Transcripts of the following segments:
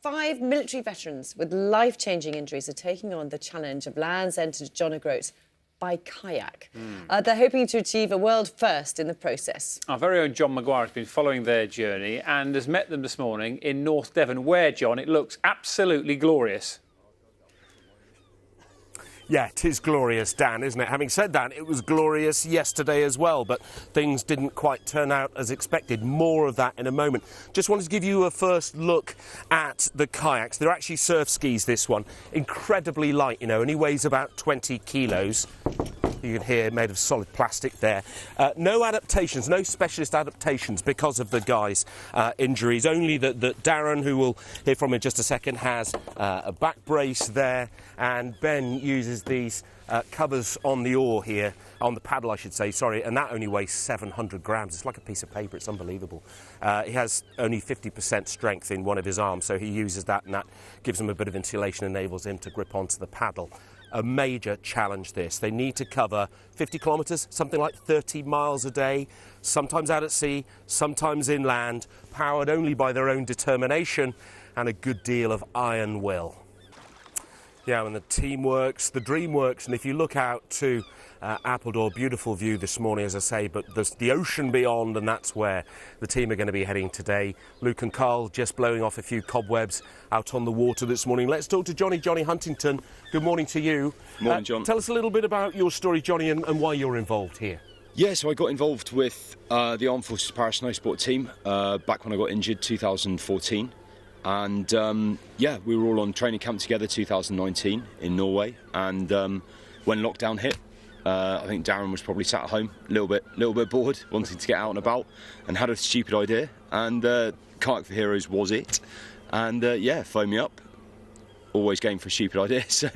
5 military veterans with life-changing injuries are taking on the challenge of Land's End to John O'Groats by kayak. They're hoping to achieve a world first in the process. Our very own John Maguire has been following their journey and has met them this morning in North Devon, where, John, it looks absolutely glorious. Yeah, it is glorious, Dan, isn't it? Having said that, it was glorious yesterday as well, but things didn't quite turn out as expected. More of that in a moment. Just wanted to give you a first look at the kayaks. They're actually surf skis, this one. Incredibly light, you know, only weighs about 20 kilos. You can hear made of solid plastic there. No adaptations, no specialist adaptations because of the guy's injuries. Only that Darren, who we'll hear from in just a second, has a back brace there, and Ben uses these covers on the oar here, on the paddle I should say, sorry, and that only weighs 700 grams. It's like a piece of paper, it's unbelievable. He has only 50% strength in one of his arms, so he uses that, and that gives him a bit of insulation, enables him to grip onto the paddle. A major challenge this. They need to cover 50 kilometres, something like 30 miles a day, sometimes out at sea, sometimes inland, powered only by their own determination and a good deal of iron will. Yeah, and the team works, the dream works, and if you look out to Appledore, beautiful view this morning, as I say, but there's the ocean beyond, and that's where the team are going to be heading today. Luke and Carl just blowing off a few cobwebs out on the water this morning. Let's talk to Johnny Huntington. Good morning to you. Morning, John. Tell us a little bit about your story, Johnny, and why you're involved here. Yeah, so I got involved with the Armed Forces Paris Snow Sport team back when I got injured, 2014. And yeah, we were all on training camp together 2019 in Norway, and when lockdown hit, I think Darren was probably sat at home a little bit bored, wanting to get out and about, and had a stupid idea, and Kayak for Heroes was it. And yeah, phoned me up, always game for a stupid idea, so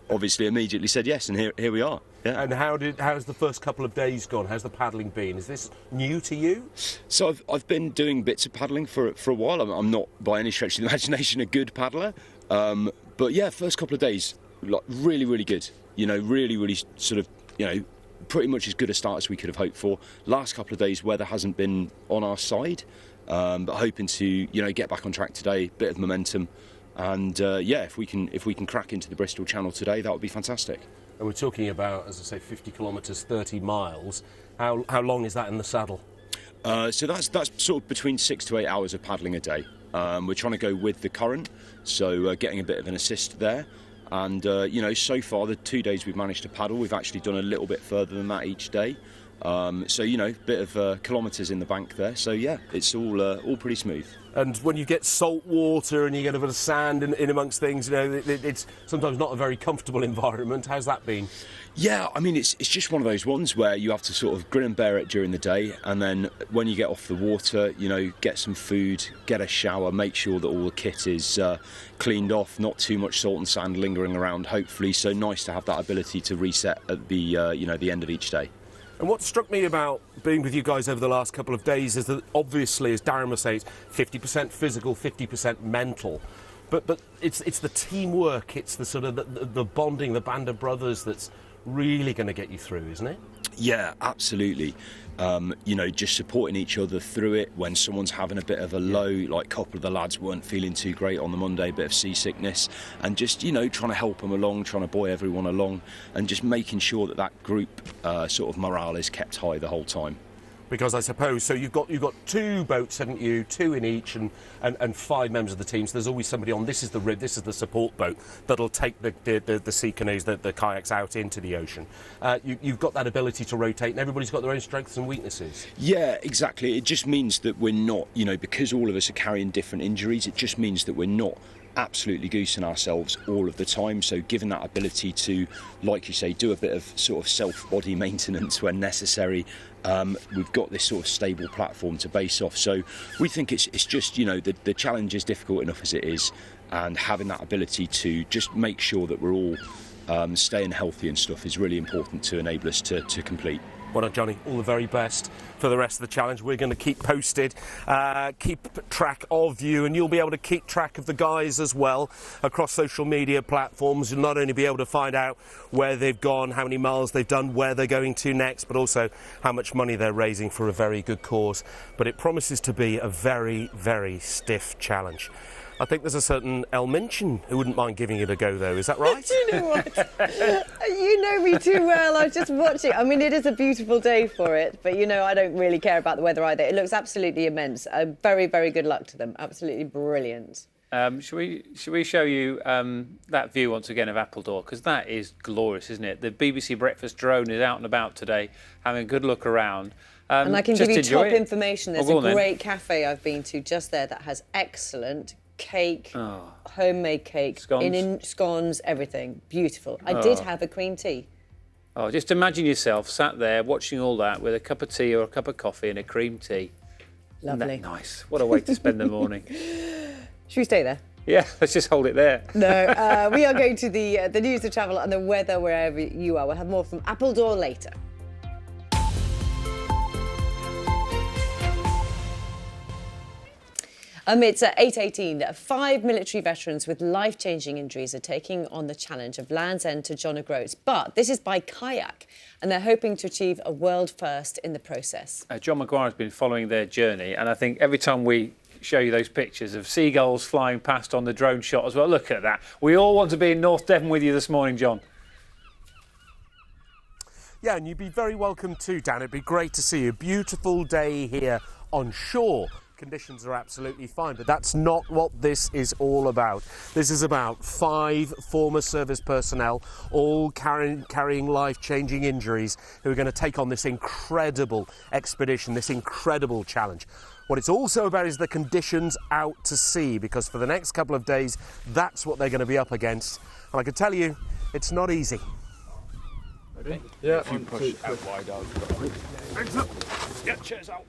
obviously immediately said yes, and here we are. Yeah. And how's the first couple of days gone? How's the paddling been? Is this new to you? So I've been doing bits of paddling for a while. I'm not by any stretch of the imagination a good paddler, but yeah, first couple of days, like really good. You know, really sort of, you know, pretty much as good a start as we could have hoped for. Last couple of days, weather hasn't been on our side, but hoping to, you know, get back on track today. Bit of momentum, and yeah, if we can crack into the Bristol Channel today, that would be fantastic. And we're talking about, as I say, 50 kilometres, 30 miles. How long is that in the saddle? So that's sort of between 6 to 8 hours of paddling a day. We're trying to go with the current, so getting a bit of an assist there. And you know, so far the 2 days we've managed to paddle, we've actually done a little bit further than that each day. So you know, bit of kilometres in the bank there. So yeah, it's all pretty smooth. And when you get salt water and you get a bit of sand in amongst things, you know, it's sometimes not a very comfortable environment. How's that been? Yeah, I mean, it's just one of those ones where you have to sort of grin and bear it during the day, and then when you get off the water, you know, get some food, get a shower, make sure that all the kit is cleaned off, not too much salt and sand lingering around, hopefully. So nice to have that ability to reset at the you know, the end of each day. And what struck me about being with you guys over the last couple of days is that obviously, as Darren was saying, it's 50% physical, 50% mental. But it's the teamwork, it's the sort of the bonding, the band of brothers that's really going to get you through, isn't it? Yeah, absolutely. You know, just supporting each other through it when someone's having a bit of a low, like a couple of the lads weren't feeling too great on the Monday, bit of seasickness, and just, you know, trying to help them along, trying to buoy everyone along, and just making sure that group sort of morale is kept high the whole time. Because I suppose, so you've got 2 boats, haven't you, 2 in each, and 5 members of the team, so there's always somebody on, this is the rib, this is the support boat, that'll take the sea canoes, the kayaks out into the ocean. You've got that ability to rotate, and everybody's got their own strengths and weaknesses. Yeah, exactly. It just means that we're not, you know, because all of us are carrying different injuries, it just means that we're not absolutely goosing ourselves all of the time. So given that ability to, like you say, do a bit of sort of self-body maintenance when necessary, we've got this sort of stable platform to base off. So we think it's just, you know, the challenge is difficult enough as it is, and having that ability to just make sure that we're all staying healthy and stuff is really important to enable us to complete. Well done, Johnny. All the very best for the rest of the challenge. We're going to keep posted, keep track of you, and you'll be able to keep track of the guys as well across social media platforms. You'll not only be able to find out where they've gone, how many miles they've done, where they're going to next, but also how much money they're raising for a very good cause. But it promises to be a very, very stiff challenge. I think there's a certain El Minchin who wouldn't mind giving it a go, though. Is that right? Do you know what? You know me too well. I was just watching. I mean, it is a beautiful day for it, but you know, I don't really care about the weather either. It looks absolutely immense. Very, very good luck to them. Absolutely brilliant. Should we show you that view once again of Appledore? Because that is glorious, isn't it? The BBC Breakfast drone is out and about today, having a good look around. And I can give you top information. There's a great cafe I've been to just there that has excellent cake, homemade cake, scones. Scones, everything. Beautiful. I did have a cream tea. Oh, just imagine yourself sat there watching all that with a cup of tea or a cup of coffee and a cream tea. Lovely. Isn't that nice? What a way to spend the morning. Should we stay there? Yeah, let's just hold it there. No, we are going to the news of travel and the weather wherever you are. We'll have more from Appledore later. It's at 8:18. 5 military veterans with life-changing injuries are taking on the challenge of Land's End to John O'Groats. But this is by kayak, and they're hoping to achieve a world first in the process. John Maguire has been following their journey, and I think every time we show you those pictures of seagulls flying past on the drone shot as well, look at that. We all want to be in North Devon with you this morning, John. Yeah, and you'd be very welcome too, Dan. It'd be great to see you. Beautiful day here on shore. Conditions are absolutely fine, but that's not what this is all about. This is about 5 former service personnel, all carrying life-changing injuries, who are going to take on this incredible expedition, this incredible challenge. What it's also about is the conditions out to sea, because for the next couple of days, that's what they're going to be up against. And I can tell you, it's not easy. Yeah, if you push out wide out.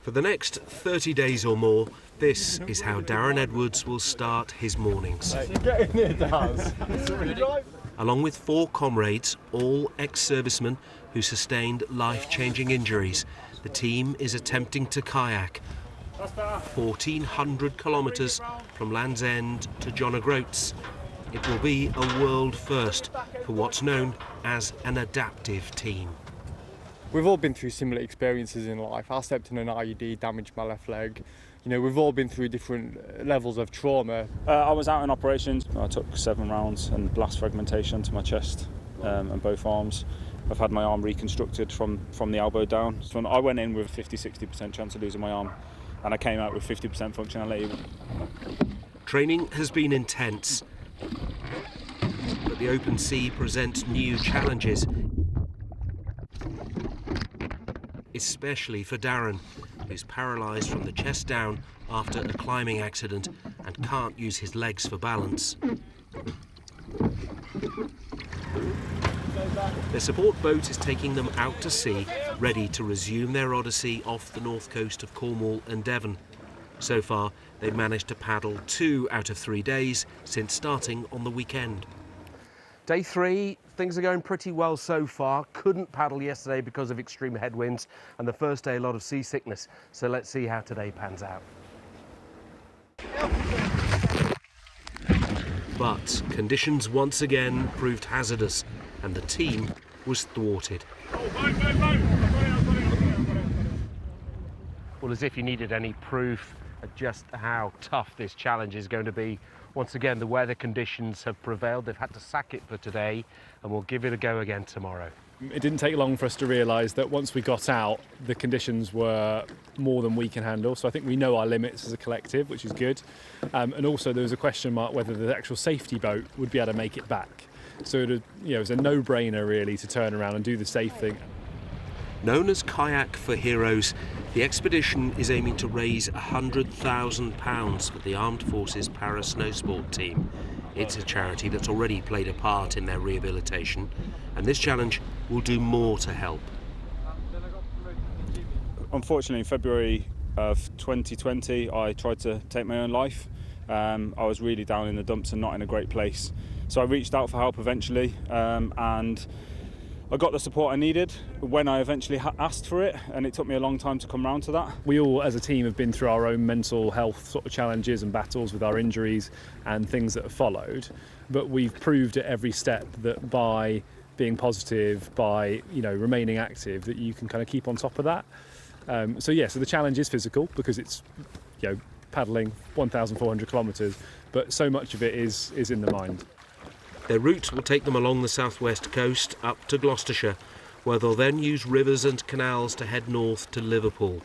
For the next 30 days or more, this is how Darren Edwards will start his mornings. Along with 4 comrades, all ex-servicemen who sustained life-changing injuries, the team is attempting to kayak 1,400 kilometres from Land's End to John O'Groats. It will be a world first for what's known as an adaptive team. We've all been through similar experiences in life. I stepped in an IED, damaged my left leg. You know, we've all been through different levels of trauma. I was out in operations. I took 7 rounds and blast fragmentation to my chest and both arms. I've had my arm reconstructed from the elbow down. So I went in with a 50-60% chance of losing my arm, and I came out with 50% functionality. Training has been intense, but the open sea presents new challenges, especially for Darren, who's paralysed from the chest down after a climbing accident and can't use his legs for balance. Their support boat is taking them out to sea, ready to resume their odyssey off the north coast of Cornwall and Devon. So far, they've managed to paddle 2 out of 3 days since starting on the weekend. Day 3, things are going pretty well so far. Couldn't paddle yesterday because of extreme headwinds, and the first day a lot of seasickness. So let's see how today pans out. But conditions once again proved hazardous, and the team was thwarted. Well, as if you needed any proof of just how tough this challenge is going to be. Once again, the weather conditions have prevailed. They've had to sack it for today, and we'll give it a go again tomorrow. It didn't take long for us to realise that once we got out, the conditions were more than we can handle. So I think we know our limits as a collective, which is good. And also there was a question mark whether the actual safety boat would be able to make it back. So it was a no-brainer really to turn around and do the safe thing. Known as Kayak for Heroes, the expedition is aiming to raise £100,000 for the Armed Forces Para-Snowsport team. It's a charity that's already played a part in their rehabilitation, and this challenge will do more to help. Unfortunately, in February of 2020, I tried to take my own life. I was really down in the dumps and not in a great place. So I reached out for help eventually, and I got the support I needed when I eventually asked for it, and it took me a long time to come round to that. We all as a team have been through our own mental health sort of challenges and battles with our injuries and things that have followed, but we've proved at every step that by being positive, by remaining active, that you can kind of keep on top of that. So the challenge is physical because it's paddling 1,400 kilometres, but so much of it is in the mind. Their route will take them along the southwest coast up to Gloucestershire, where they'll then use rivers and canals to head north to Liverpool.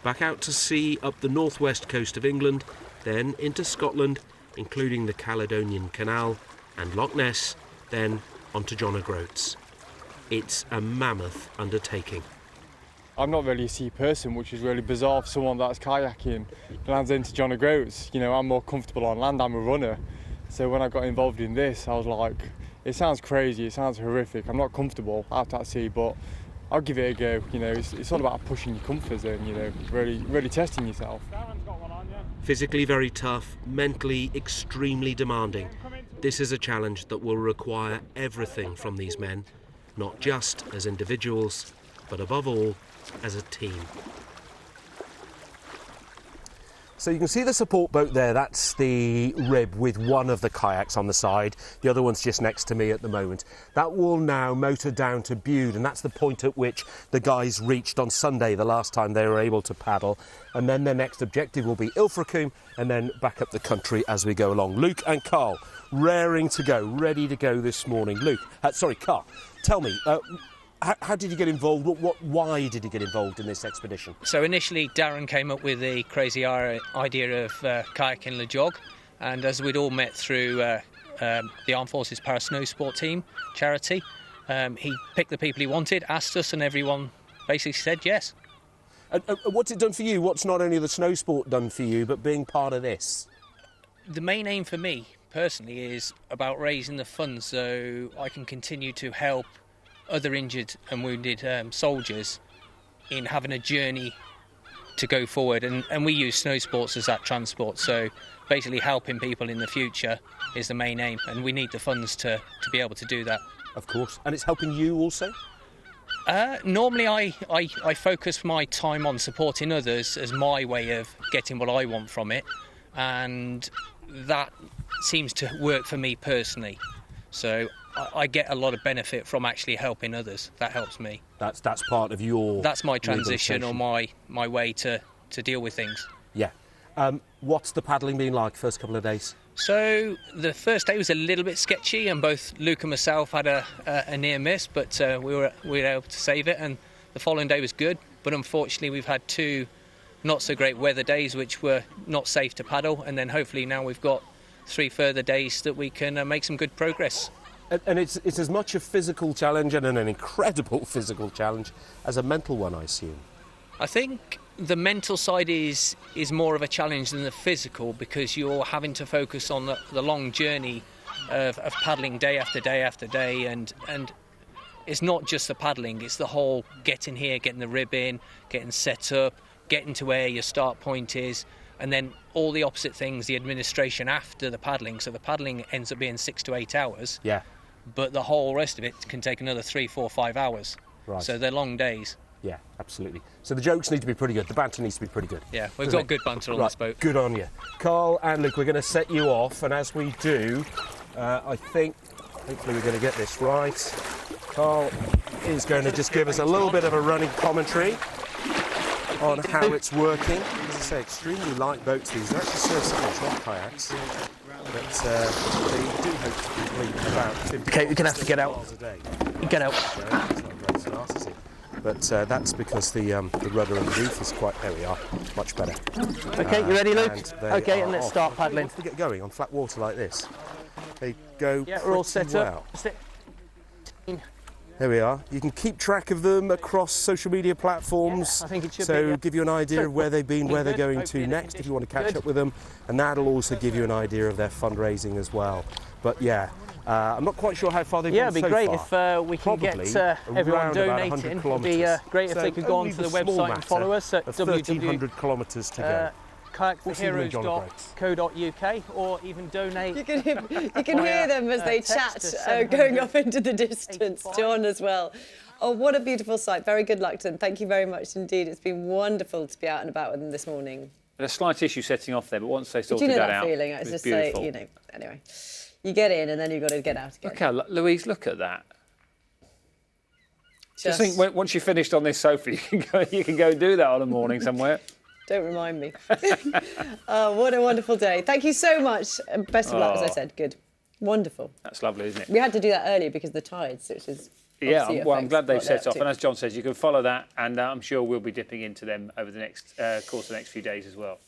Back out to sea up the northwest coast of England, then into Scotland, including the Caledonian Canal and Loch Ness, then onto John O'Groats. It's a mammoth undertaking. I'm not really a sea person, which is really bizarre for someone that's kayaking Land's End to John O'Groats. You know, I'm more comfortable on land, I'm a runner. So when I got involved in this, I was like, it sounds crazy, it sounds horrific, I'm not comfortable out at sea, but I'll give it a go. You know, it's all about pushing your comfort zone, you know, really testing yourself. Physically very tough, mentally extremely demanding. This is a challenge that will require everything from these men, not just as individuals, but above all, as a team. So you can see the support boat there, that's the rib with one of the kayaks on the side. The other one's just next to me at the moment. That will now motor down to Bude, and that's the point at which the guys reached on Sunday, the last time they were able to paddle. And then their next objective will be Ilfracombe, and then back up the country as we go along. Luke and Carl, raring to go, ready to go this morning. Carl, tell me, how did you get involved? Why did you get involved in this expedition? So initially Darren came up with the crazy idea of kayaking Le Jog, and as we'd all met through the Armed Forces Para Snow Sport Team charity, he picked the people he wanted, asked us, and everyone basically said yes. What's it done for you? What's not only the snow sport done for you, but being part of this? The main aim for me personally is about raising the funds so I can continue to help other injured and wounded soldiers in having a journey to go forward, and we use snow sports as that transport, so basically helping people in the future is the main aim, and we need the funds to be able to do that. Of course. And it's helping you also? Normally I focus my time on supporting others as my way of getting what I want from it, and that seems to work for me personally, so I get a lot of benefit from actually helping others. That helps me. That's part of your... That's my transition or my way to deal with things. Yeah. What's the paddling been like first couple of days? So the first day was a little bit sketchy, and both Luke and myself had a near miss, but we were able to save it, and the following day was good. But unfortunately we've had 2 not so great weather days which were not safe to paddle, and then hopefully now we've got 3 further days that we can make some good progress. And it's as much a physical challenge and an incredible physical challenge as a mental one, I assume. I think the mental side is more of a challenge than the physical, because you're having to focus on the long journey of paddling day after day after day, and it's not just the paddling, it's the whole getting here, getting the rib in, getting set up, getting to where your start point is, and then all the opposite things, the administration after the paddling. So the paddling ends up being 6 to 8 hours. Yeah. But the whole rest of it can take another 3, 4, 5 hours. Right. So they're long days. Yeah, absolutely. So the jokes need to be pretty good. The banter needs to be pretty good. Yeah, we've got good banter on this boat. Good on you. Carl and Luke, we're going to set you off, and as we do, I think, hopefully we're going to get this right. Carl is going to just give us a little bit of a running commentary on how it's working. As I say, extremely light boats these. They're actually serve truck kayaks. But they do hope to complete about 50 Okay, you're going to have to get out. a day. Get out. So it's not a great start, is it? But that's because the rudder underneath is quite... There we are, much better. Okay, you ready, Luke? Okay, and let's off. start paddling. Once they get going on flat water like this, they go Yeah, we're all set well. up. There we are. You can keep track of them across social media platforms. Yeah, I think it should so be, yeah. give you an idea of where they've been, where they're going Hopefully to the next if you want to catch conditions up with them. And that'll also give you an idea of their fundraising as well. But yeah, I'm not quite sure how far they've Yeah, gone it'd be so great far. if we can Probably get everyone around about 100 donating. It'd be great if So they could go only onto the small website and follow us at 1,300 kilometres to go. kayakforheroes.co.uk, or even donate. You can hear them as they chat, going off into the distance. John as well. Oh, what a beautiful sight. Very good luck to them. Thank you very much indeed. It's been wonderful to be out and about with them this morning. There's a slight issue setting off there, but once they sorted Do you know that that out, feeling? it's just beautiful. say, you know, anyway. You get in and then you've got to get out again. Okay, Louise, look at that. Just think, once you're finished on this sofa, you can go and do that on a morning somewhere. Don't remind me. Oh, what a wonderful day. Thank you so much. And best of luck, as I said. Good. Wonderful. That's lovely, isn't it? We had to do that earlier because of the tides, which is... Yeah, obviously well, I'm glad they've affects what set they're off. up And to. as John says, you can follow that, and I'm sure we'll be dipping into them over the next course of the next few days as well.